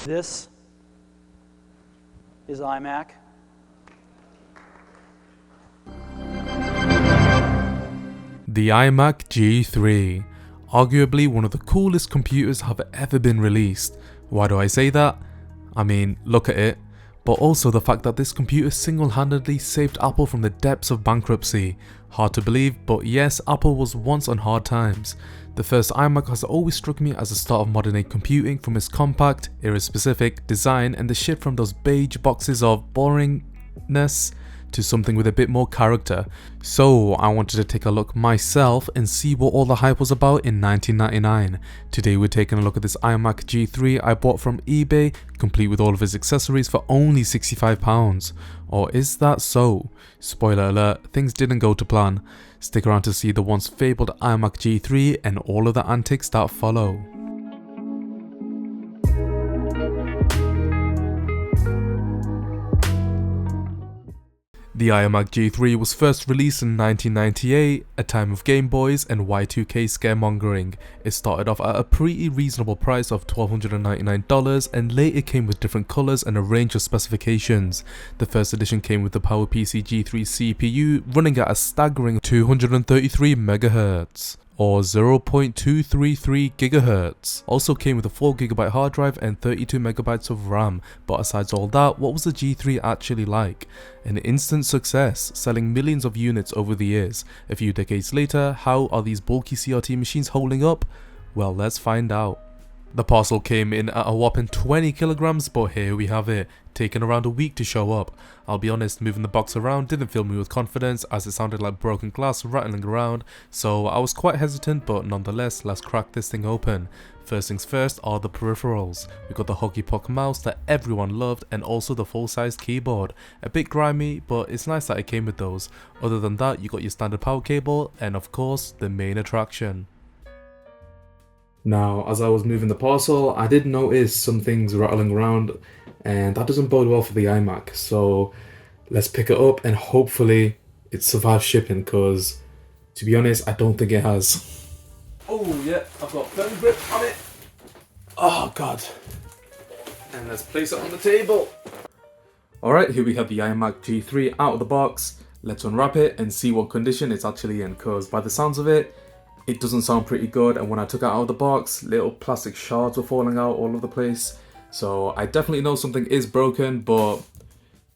This is iMac. The iMac G3, arguably one of the coolest computers have ever been released. Why do I say that? I mean, look at it, but also the fact that this computer single-handedly saved Apple from the depths of bankruptcy. Hard to believe, but yes, Apple was once on hard times. The first iMac has always struck me as the start of modern day computing, from its compact, era-specific design and the shift from those beige boxes of boringness to something with a bit more character. So I wanted to take a look myself and see what all the hype was about in 1999. Today we're taking a look at this iMac G3 I bought from eBay, complete with all of its accessories for only £65. Or is that so? Spoiler alert, things didn't go to plan. Stick around to see the once fabled iMac G3 and all of the antics that follow. The iMac G3 was first released in 1998, a time of Game Boys and Y2K scaremongering. It started off at a pretty reasonable price of $1,299 and later came with different colours and a range of specifications. The first edition came with the PowerPC G3 CPU running at a staggering 233 MHz. Or 0.233 GHz. Also came with a 4GB hard drive and 32MB of RAM, but aside all that, what was the G3 actually like? An instant success, selling millions of units over the years. A few decades later, how are these bulky CRT machines holding up? Well, let's find out. The parcel came in at a whopping 20 kilograms, but here we have it, taking around a week to show up. I'll be honest, moving the box around didn't fill me with confidence as it sounded like broken glass rattling around, so I was quite hesitant, but nonetheless, let's crack this thing open. First things first are the peripherals. We got the Hockey Puck mouse that everyone loved and also the full-sized keyboard. A bit grimy, but it's nice that it came with those. Other than that, you got your standard power cable and of course, the main attraction. Now, as I was moving the parcel, I did notice some things rattling around, and that doesn't bode well for the iMac. So let's pick it up and hopefully it survives shipping, because to be honest, I don't think it has. Oh yeah, I've got firm grip on it. Oh god. And let's place it on the table. Alright, here we have the iMac G3 out of the box. Let's unwrap it and see what condition it's actually in, because by the sounds of it, it doesn't sound pretty good, and when I took it out of the box, little plastic shards were falling out all over the place. So I definitely know something is broken, but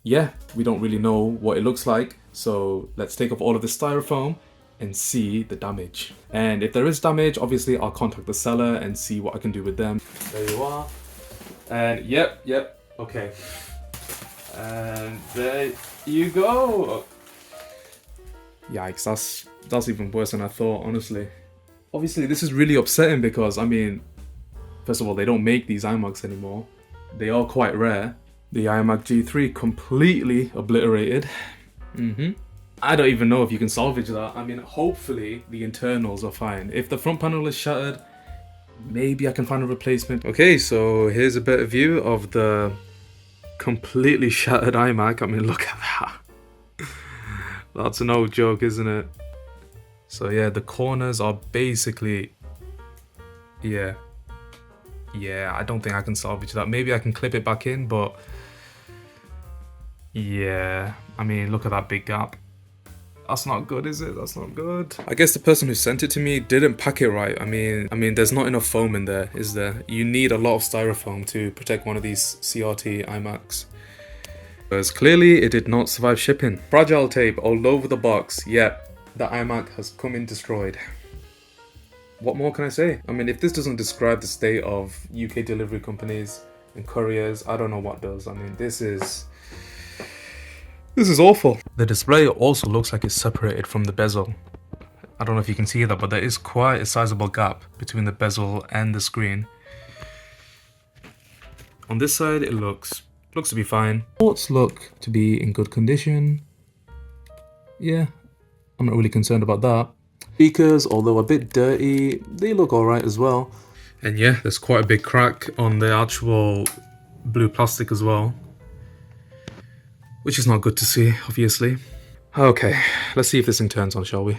yeah, we don't really know what it looks like. So let's take off all of the styrofoam and see the damage. And if there is damage, obviously I'll contact the seller and see what I can do with them. There you are. And yep, okay. And there you go. Yikes, that's even worse than I thought, honestly. Obviously, this is really upsetting because, I mean, first of all, they don't make these iMacs anymore. They are quite rare. The iMac G3 completely obliterated. I don't even know if you can salvage that. I mean, hopefully the internals are fine. If the front panel is shattered, maybe I can find a replacement. Okay, so here's a better view of the completely shattered iMac. I mean, look at that. That's no joke, isn't it? So yeah, the corners are basically, yeah, I don't think I can salvage that. Maybe I can clip it back in, but yeah, I mean, look at that big gap. That's not good, is it? That's not good. I guess the person who sent it to me didn't pack it right. I mean, there's not enough foam in there, is there? You need a lot of styrofoam to protect one of these CRT iMacs. Because clearly it did not survive shipping. Fragile tape all over the box. Yep. The iMac has come in destroyed. What more can I say? I mean, if this doesn't describe the state of UK delivery companies and couriers, I don't know what does. I mean, this is awful. The display also looks like it's separated from the bezel. I don't know if you can see that, but there is quite a sizable gap between the bezel and the screen. On this side, it looks to be fine. Ports look to be in good condition. Yeah. I'm not really concerned about that. Speakers, although a bit dirty, they look alright as well. And yeah, there's quite a big crack on the actual blue plastic as well, which is not good to see, obviously. Okay, let's see if this thing turns on, shall we?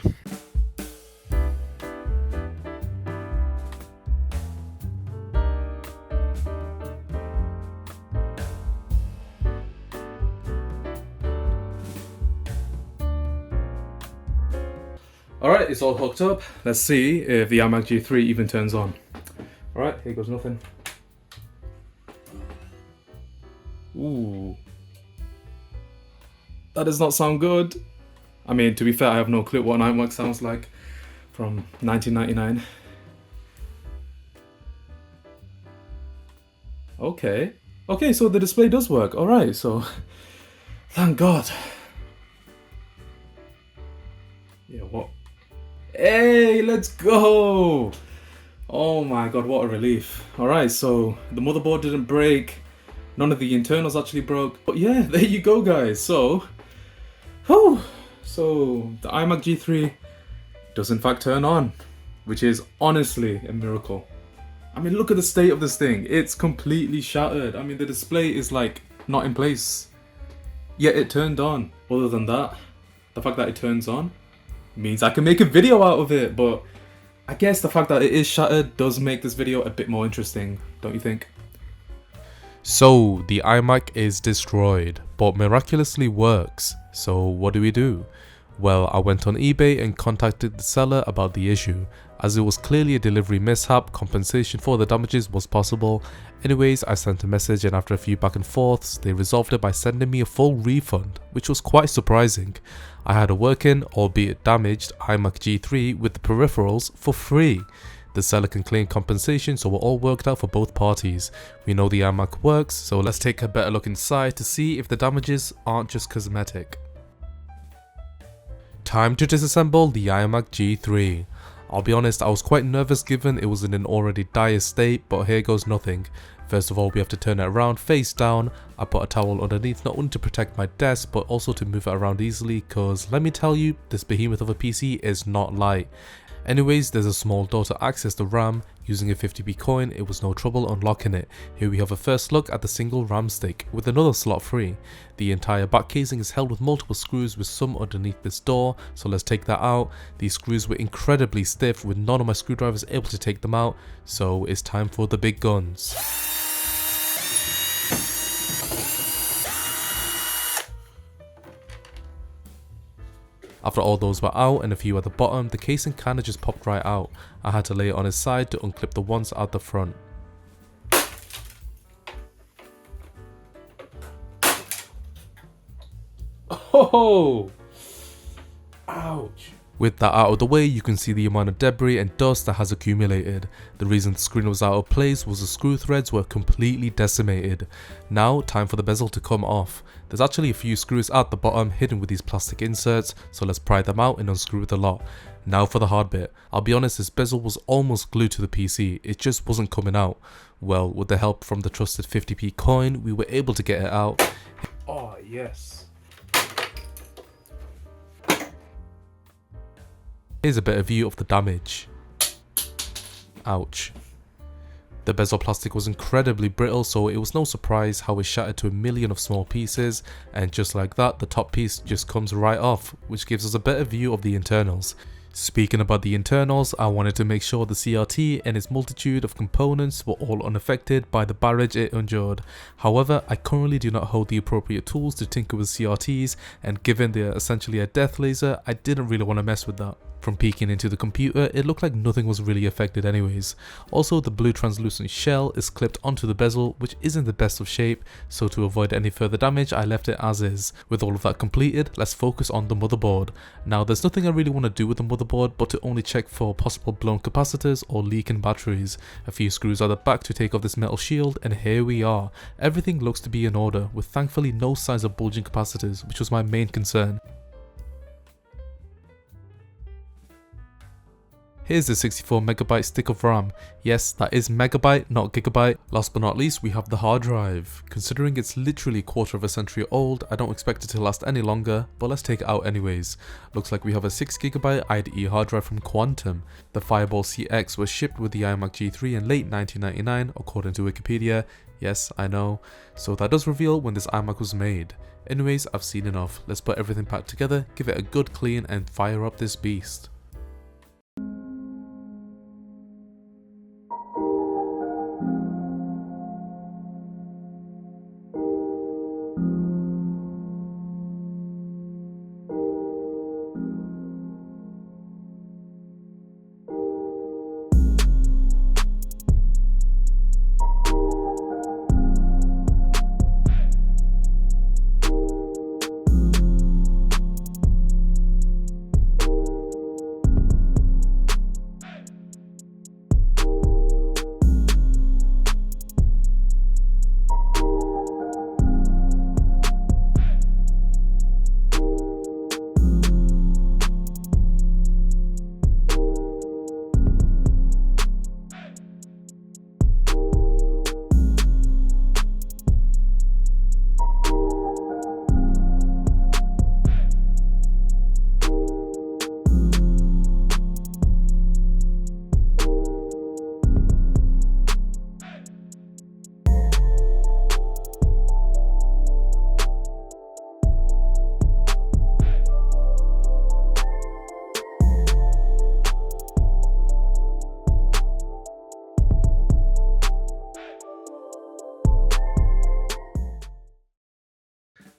Alright, it's all hooked up. Let's see if the iMac G3 even turns on. Alright, here goes nothing. Ooh. That does not sound good. I mean, to be fair, I have no clue what an iMac sounds like from 1999. Okay. Okay, so the display does work. Alright, so thank God. Yeah, what? Hey, let's go! Oh my God, what a relief. Alright, so the motherboard didn't break. None of the internals actually broke. But yeah, there you go, guys. So, whew. So the iMac G3 does in fact turn on, which is honestly a miracle. I mean, look at the state of this thing. It's completely shattered. I mean, the display is like not in place, yet it turned on. Other than that, the fact that it turns on means I can make a video out of it. But I guess the fact that it is shattered does make this video a bit more interesting, don't you think? So the iMac is destroyed, but miraculously works. So what do? Well, I went on eBay and contacted the seller about the issue. As it was clearly a delivery mishap, compensation for the damages was possible. Anyways, I sent a message and after a few back and forths, they resolved it by sending me a full refund, which was quite surprising. I had a working, albeit damaged, iMac G3 with the peripherals for free. The seller can claim compensation, so we're all worked out for both parties. We know the iMac works, so let's take a better look inside to see if the damages aren't just cosmetic. Time to disassemble the iMac G3. I'll be honest, I was quite nervous given it was in an already dire state, but here goes nothing. First of all, we have to turn it around face down. I put a towel underneath not only to protect my desk, but also to move it around easily, cause let me tell you, this behemoth of a PC is not light. Anyways, there's a small door to access the RAM. Using a 50p coin, it was no trouble unlocking it. Here we have a first look at the single RAM stick, with another slot free. The entire back casing is held with multiple screws with some underneath this door, so let's take that out. These screws were incredibly stiff with none of my screwdrivers able to take them out, so it's time for the big guns. After all those were out and a few at the bottom, the casing kinda just popped right out. I had to lay it on its side to unclip the ones out the front. Oh! Ouch! With that out of the way, you can see the amount of debris and dust that has accumulated. The reason the screen was out of place was the screw threads were completely decimated. Now, time for the bezel to come off. There's actually a few screws at the bottom hidden with these plastic inserts, so let's pry them out and unscrew the lot. Now for the hard bit. I'll be honest, this bezel was almost glued to the PC, it just wasn't coming out. Well, with the help from the trusted 50p coin, we were able to get it out. Oh yes. Here's a better view of the damage. Ouch. The bezel plastic was incredibly brittle, so it was no surprise how it shattered to a million of small pieces, and just like that, the top piece just comes right off, which gives us a better view of the internals. Speaking about the internals, I wanted to make sure the CRT and its multitude of components were all unaffected by the barrage it endured. However, I currently do not hold the appropriate tools to tinker with CRTs, and given they're essentially a death laser, I didn't really want to mess with that. From peeking into the computer, it looked like nothing was really affected anyways. Also, the blue translucent shell is clipped onto the bezel, which isn't the best of shape, so to avoid any further damage, I left it as is. With all of that completed, let's focus on the motherboard. Now, there's nothing I really want to do with the motherboard, but to only check for possible blown capacitors or leaking batteries. A few screws at the back to take off this metal shield, and here we are. Everything looks to be in order, with thankfully no signs of bulging capacitors, which was my main concern. Here's the 64MB stick of RAM. Yes, that is megabyte, not gigabyte. Last but not least, we have the hard drive. Considering it's literally a quarter of a century old, I don't expect it to last any longer, but let's take it out anyways. Looks like we have a 6GB IDE hard drive from Quantum. The Fireball CX was shipped with the iMac G3 in late 1999, according to Wikipedia. Yes, I know. So that does reveal when this iMac was made. Anyways, I've seen enough. Let's put everything back together, give it a good clean, and fire up this beast.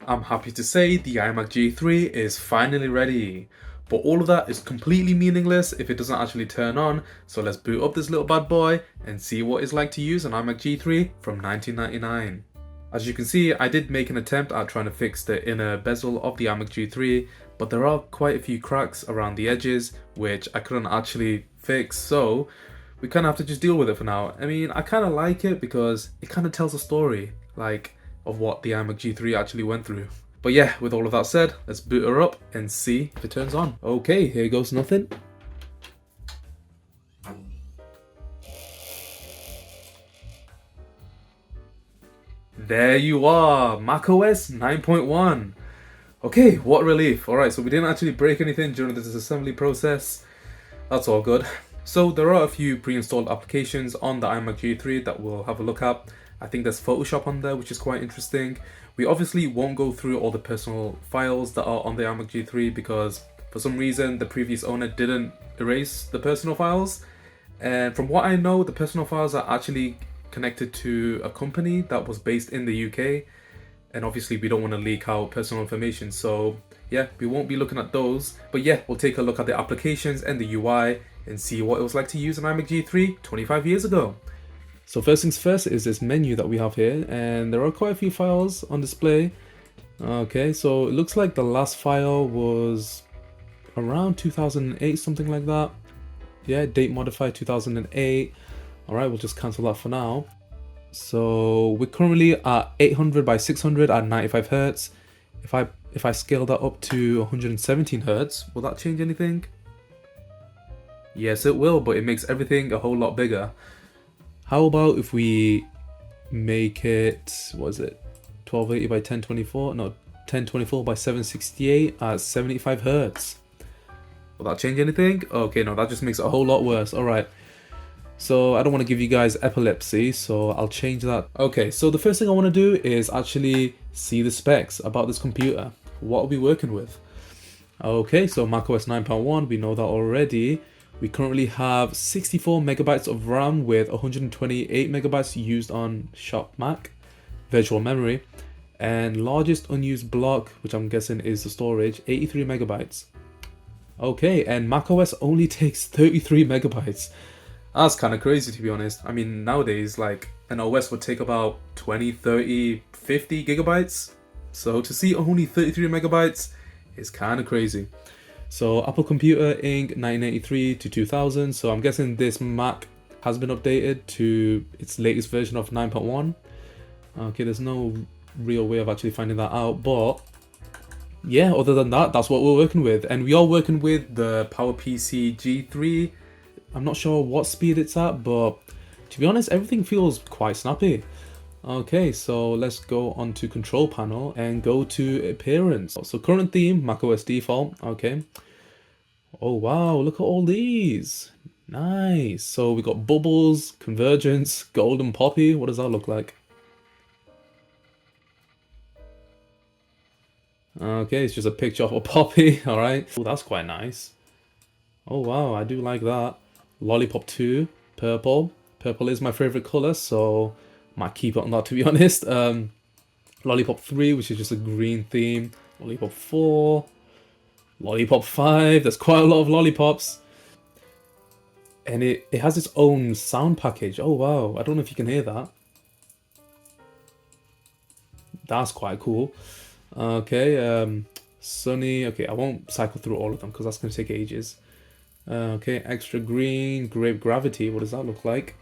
I'm happy to say the iMac G3 is finally ready. But all of that is completely meaningless if it doesn't actually turn on, so let's boot up this little bad boy and see what it's like to use an iMac G3 from 1999. As you can see, I did make an attempt at trying to fix the inner bezel of the iMac G3, but there are quite a few cracks around the edges which I couldn't actually fix, so we kind of have to just deal with it for now. I mean, I kind of like it because it kind of tells a story, like, of what the iMac G3 actually went through. But yeah, with all of that said, let's boot her up and see if it turns on. Okay, here goes nothing. There you are, macOS 9.1. Okay, what relief. Alright, so we didn't actually break anything during the disassembly process. That's all good. So there are a few pre-installed applications on the iMac G3 that we'll have a look at. I think there's Photoshop on there, which is quite interesting. We obviously won't go through all the personal files that are on the iMac G3 because for some reason the previous owner didn't erase the personal files. And from what I know, the personal files are actually connected to a company that was based in the UK. And obviously we don't want to leak out personal information. So yeah, we won't be looking at those. But yeah, we'll take a look at the applications and the UI and see what it was like to use an iMac G3 25 years ago. So first things first is this menu that we have here, and there are quite a few files on display. Okay, so it looks like the last file was around 2008, something like that. Yeah, date modified 2008. All right, we'll just cancel that for now. So we're currently at 800 by 600 at 95 hertz. If I scale that up to 117 hertz, will that change anything? Yes, it will, but it makes everything a whole lot bigger. How about if we make it, what is it, 1280 by 1024? No, 1024 by 768 at 75 hertz. Will that change anything? Okay, no, that just makes it a whole lot worse. All right. So I don't want to give you guys epilepsy, so I'll change that. Okay, so the first thing I want to do is actually see the specs about this computer. What are we working with? Okay, so macOS 9.1, we know that already. We currently have 64 megabytes of RAM with 128 megabytes used on shop Mac, virtual memory, and largest unused block, which I'm guessing is the storage, 83 megabytes. Okay, and macOS only takes 33 megabytes. That's kind of crazy, to be honest. I mean, nowadays, like, an OS would take about 20, 30, 50 gigabytes. So to see only 33 megabytes is kind of crazy. So Apple Computer Inc. 1983 to 2000. So I'm guessing this Mac has been updated to its latest version of 9.1. Okay, there's no real way of actually finding that out. But yeah, other than that, that's what we're working with. And we are working with the PowerPC G3. I'm not sure what speed it's at, but to be honest, everything feels quite snappy. Okay, so let's go on to control panel and go to appearance. So current theme, macOS default. Okay. Oh wow, look at all these. Nice. So we got bubbles, convergence, golden poppy. What does that look like? Okay, it's just a picture of a poppy. All right. Oh, that's quite nice. Oh wow, I do like that. Lollipop 2, purple. Purple is my favorite color, so might keep it on that, to be honest. Lollipop 3, which is just a green theme. Lollipop 4. Lollipop 5. There's quite a lot of lollipops. And it has its own sound package. Oh wow, I don't know if you can hear that. That's quite cool. Okay, Sunny. Okay, I won't cycle through all of them because that's going to take ages. Okay, extra green, grape gravity. What does that look like?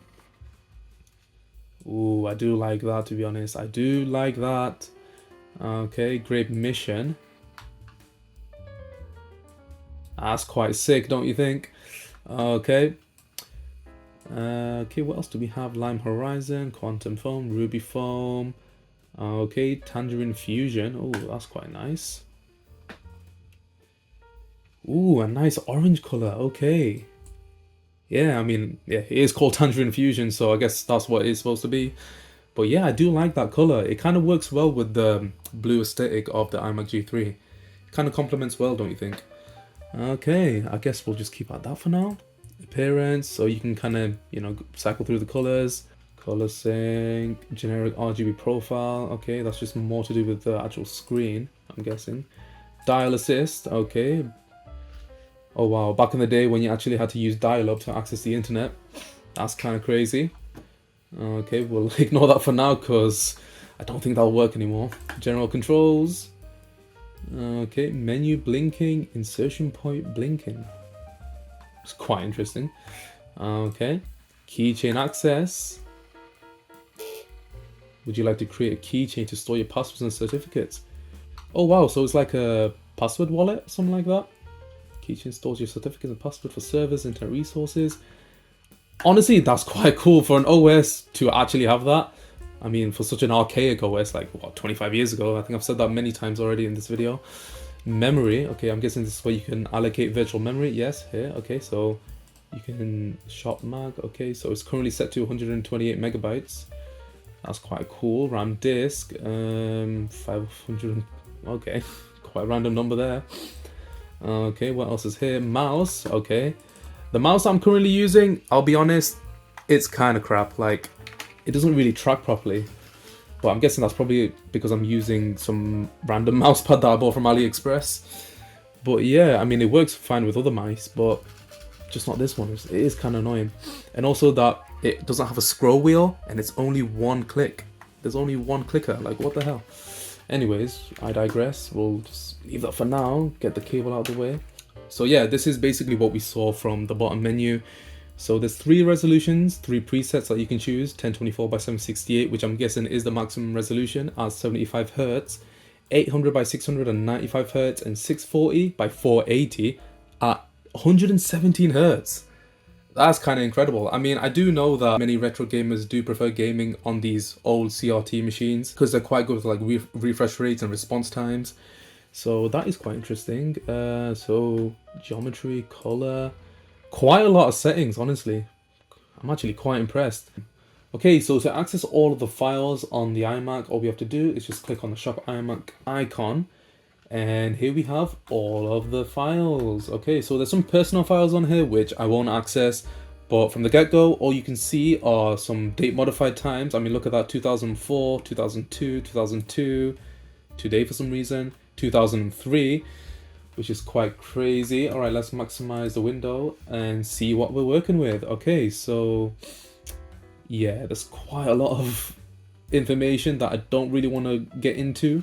Ooh, I do like that, to be honest. I do like that. Okay, grape mission. That's quite sick, don't you think? Okay. Okay, what else do we have? Lime Horizon, Quantum Foam, Ruby Foam. Okay, Tangerine Fusion. Oh, that's quite nice. Ooh, a nice orange color. Okay. Yeah, I mean, yeah, it is called Tangerine Fusion, so I guess that's what it's supposed to be. But yeah, I do like that color. It kind of works well with the blue aesthetic of the iMac G3. It kind of complements well, don't you think? Okay, I guess we'll just keep at that for now. Appearance, so you can kind of, cycle through the colors. Color sync, generic RGB profile. Okay, that's just more to do with the actual screen, I'm guessing. Dial assist. Okay. Oh wow, back in the day when you actually had to use dial-up to access the internet. That's kind of crazy. Okay, we'll ignore that for now because I don't think that'll work anymore. General controls. Okay, menu blinking, insertion point blinking. It's quite interesting. Okay, keychain access. Would you like to create a keychain to store your passwords and certificates? Oh wow, so it's like a password wallet, something like that. Keychain stores your certificates and password for servers, internet resources. Honestly, that's quite cool for an OS to actually have that. I mean, for such an archaic OS, like, what, 25 years ago? I think I've said that many times already in this video. Memory. Okay, I'm guessing this is where you can allocate virtual memory. Yes, here. Okay, so you can shop mag. Okay, so it's currently set to 128 megabytes. That's quite cool. RAM disk. 500. Okay, quite a random number there. Okay, what else is here? Mouse. Okay, the mouse I'm currently using, I'll be honest, it's kind of crap. Like, it doesn't really track properly. But I'm guessing that's probably because I'm using some random mouse pad that I bought from AliExpress. But yeah, I mean, it works fine with other mice, but just not this one. It is kind of annoying. And also that it doesn't have a scroll wheel and it's only one click. There's only one clicker. Like, what the hell? Anyways, I digress. We'll just leave that for now. Get the cable out of the way. So yeah, this is basically what we saw from the bottom menu. So there's 3 resolutions, 3 presets that you can choose. 1024 by 768, which I'm guessing is the maximum resolution at 75 Hertz. 800 by 695 Hertz and 640 by 480 at 117 Hertz. That's kind of incredible. I mean, I do know that many retro gamers do prefer gaming on these old CRT machines because they're quite good with like refresh rates and response times. So that is quite interesting. So geometry, color, quite a lot of settings, honestly. I'm actually quite impressed. Okay, so to access all of the files on the iMac, all we have to do is just click on the Shop iMac icon. And here we have all of the files. Okay, so there's some personal files on here which I won't access, but from the get-go, all you can see are some date modified times. I mean, look at that, 2004, 2002, 2002, today for some reason, 2003, which is quite crazy. All right, let's maximize the window and see what we're working with. Okay, so yeah, there's quite a lot of information that I don't really want to get into,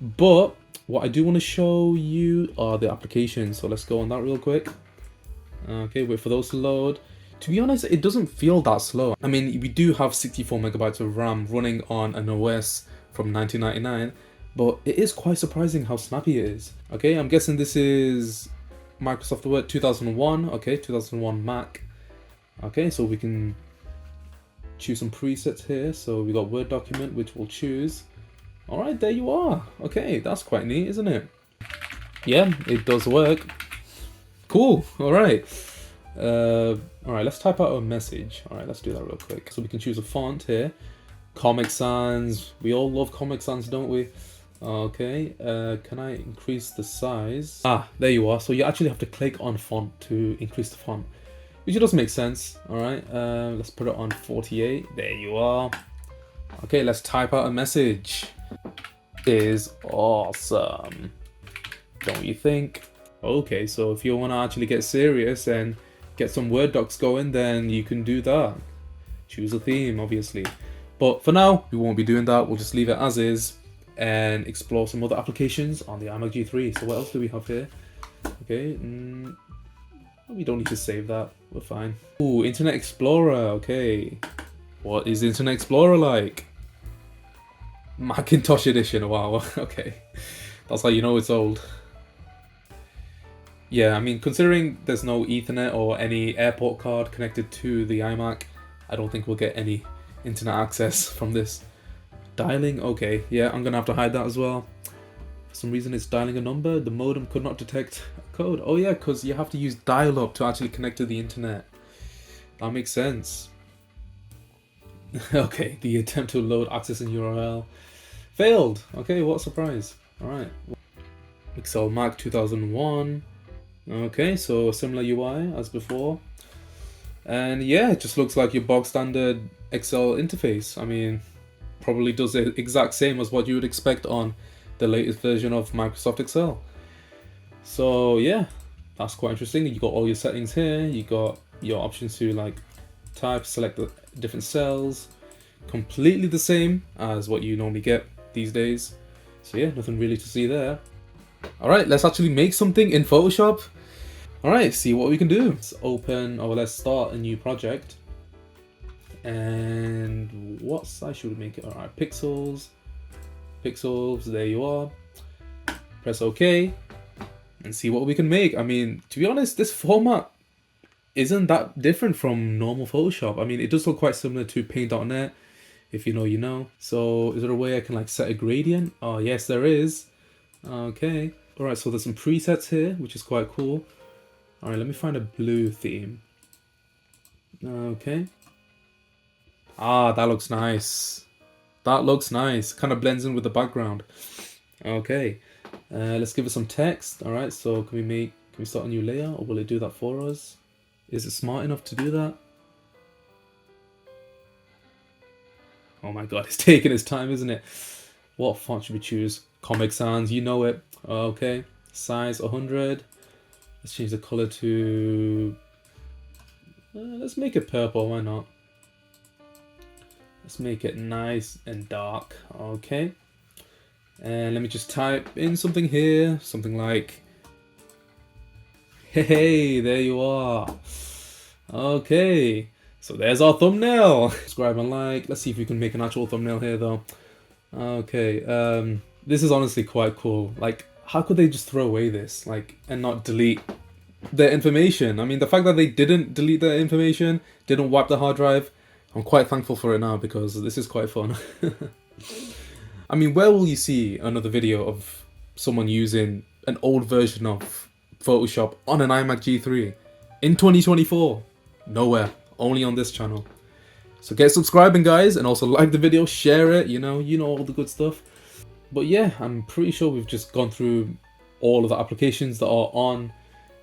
but what I do want to show you are the applications, so let's go on that real quick. Okay, wait for those to load. To be honest, it doesn't feel that slow. I mean, we do have 64 megabytes of RAM running on an OS from 1999, but it is quite surprising how snappy it is. Okay, I'm guessing this is Microsoft Word 2001, okay, 2001 Mac. Okay, so we can choose some presets here. So we got Word document, which we'll choose. All right, there you are. Okay, that's quite neat, isn't it? Yeah, it does work. Cool. All right. All right, let's type out a message. All right, let's do that real quick. So we can choose a font here. Comic Sans. We all love Comic Sans, don't we? Okay. Can I increase the size? Ah, there you are. So you actually have to click on font to increase the font, which does make sense. All right. Let's put it on 48. There you are. Okay, let's type out a message. Is awesome, don't you think? Okay, so if you want to actually get serious and get some Word docs going, then you can do that. Choose a theme, obviously. But for now, we won't be doing that. We'll just leave it as is and explore some other applications on the iMac G3. So what else do we have here? Okay, we don't need to save that. We're fine. Ooh, Internet Explorer. Okay, what is Internet Explorer like? Macintosh edition, wow, okay. That's how you know it's old. Yeah, I mean, considering there's no Ethernet or any airport card connected to the iMac, I don't think we'll get any internet access from this. Dialing, okay, yeah, I'm gonna have to hide that as well. For some reason it's dialing a number, the modem could not detect a code. Oh yeah, because you have to use dial-up to actually connect to the internet. That makes sense. Okay, the attempt to load access in URL failed. Okay, what a surprise. Alright. Excel Mac 2001. Okay, so a similar UI as before. And yeah, it just looks like your bog standard Excel interface. I mean, probably does the exact same as what you would expect on the latest version of Microsoft Excel. So yeah, that's quite interesting. You got all your settings here. You got your options to like type, select the different cells. Completely the same as what you normally get these days. So yeah, nothing really to see there. Alright, let's actually make something in Photoshop. Alright, see what we can do. Let's open, or let's start a new project. And what size should we make it? Alright, pixels. Pixels, there you are. Press OK. And see what we can make. I mean, to be honest, this format isn't that different from normal Photoshop. I mean, it does look quite similar to Paint.net. If you know, you know. So is there a way I can like set a gradient? Oh yes, there is. Okay. Alright, so there's some presets here, which is quite cool. Alright, let me find a blue theme. Okay. Ah, that looks nice. That looks nice. Kind of blends in with the background. Okay. Let's give it some text. Alright, so can we start a new layer, or will it do that for us? Is it smart enough to do that? Oh my god, it's taking its time, isn't it? What font should we choose? Comic Sans, you know it. Okay, size 100. Let's change the color to... let's make it purple, why not? Let's make it nice and dark. Okay. And let me just type in something here. Something like... Hey, there you are. Okay. So there's our thumbnail. Subscribe and like. Let's see if we can make an actual thumbnail here though. Okay, this is honestly quite cool. Like, how could they just throw away this, like, and not delete their information? I mean, the fact that they didn't delete their information, didn't wipe the hard drive, I'm quite thankful for it now because this is quite fun. I mean, where will you see another video of someone using an old version of Photoshop on an iMac G3 in 2024? Nowhere. Only on this channel. So get subscribing, guys, and also like the video, share it, you know all the good stuff. But yeah, I'm pretty sure we've just gone through all of the applications that are on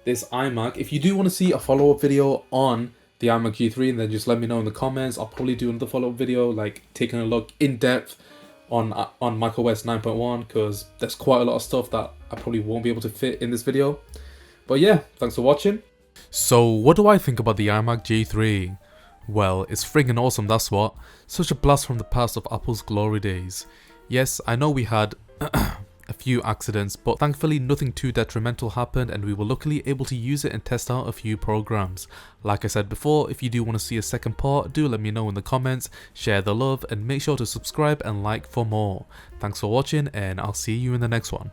this iMac. If you do want to see a follow-up video on the iMac G3, then just let me know in the comments. I'll probably do another follow-up video, like taking a look in depth on macOS 9.1, because there's quite a lot of stuff that I probably won't be able to fit in this video. But yeah, thanks for watching. So what do I think about the iMac G3? Well, it's friggin' awesome, that's what. Such a blast from the past of Apple's glory days. Yes, I know we had a few accidents, but thankfully nothing too detrimental happened and we were luckily able to use it and test out a few programs. Like I said before, if you do want to see a second part, do let me know in the comments, share the love, and make sure to subscribe and like for more. Thanks for watching, and I'll see you in the next one.